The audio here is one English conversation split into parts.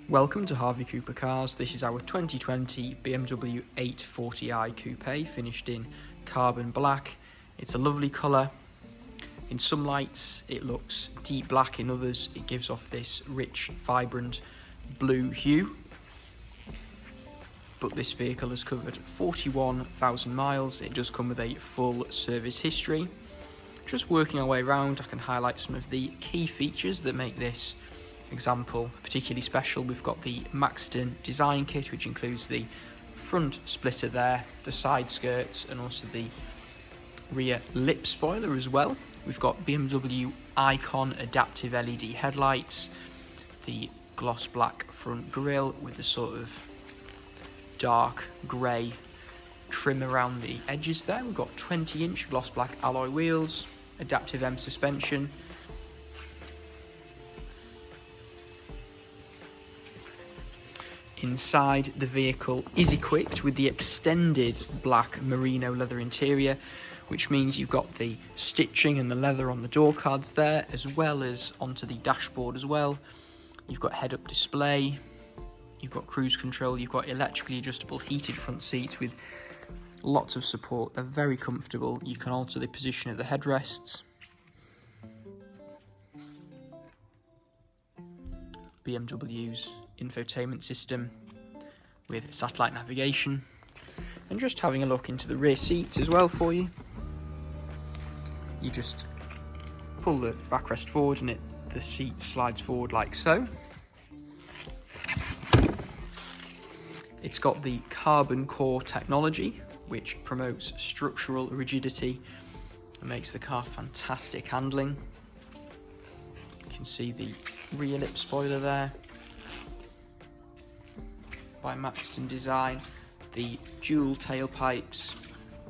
Welcome to Harvey Cooper Cars. This is our 2020 BMW 840i Coupe, finished in carbon black. It's a lovely colour. In some lights it looks deep black, in others it gives off this rich, vibrant blue hue. But this vehicle has covered 41,000 miles. It does come with a full service history. Just working our way around, I can highlight some of the key features that make this example particularly special. We've got the Maxton design kit, which includes the front splitter there, the side skirts, and also the rear lip spoiler as well. We've got BMW Icon adaptive LED headlights, the gloss black front grille with the sort of dark grey trim around the edges there. We've got 20-inch gloss black alloy wheels, adaptive M suspension. Inside, the vehicle is equipped with the extended Black Merino Leather interior, which means you've got the stitching and the leather on the door cards there, as well as onto the dashboard as well. You've got head-up display, you've got cruise control, you've got electrically adjustable heated front seats with lots of support. They're very comfortable. You can alter the position of the headrests. BMW's infotainment system with satellite navigation, and just having a look into the rear seats as well for you. You just pull the backrest forward and the seat slides forward like so. It's got the carbon core technology, which promotes structural rigidity and makes the car fantastic handling. You can see the rear lip spoiler there by Maxton design, the dual tailpipes,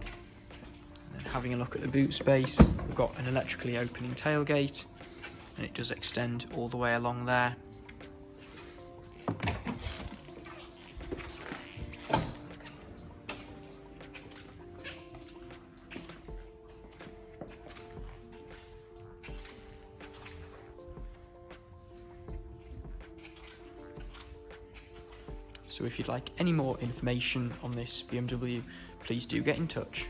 and then having a look at the boot space, we've got an electrically opening tailgate, and it does extend all the way along there. So if you'd like any more information on this BMW, please do get in touch.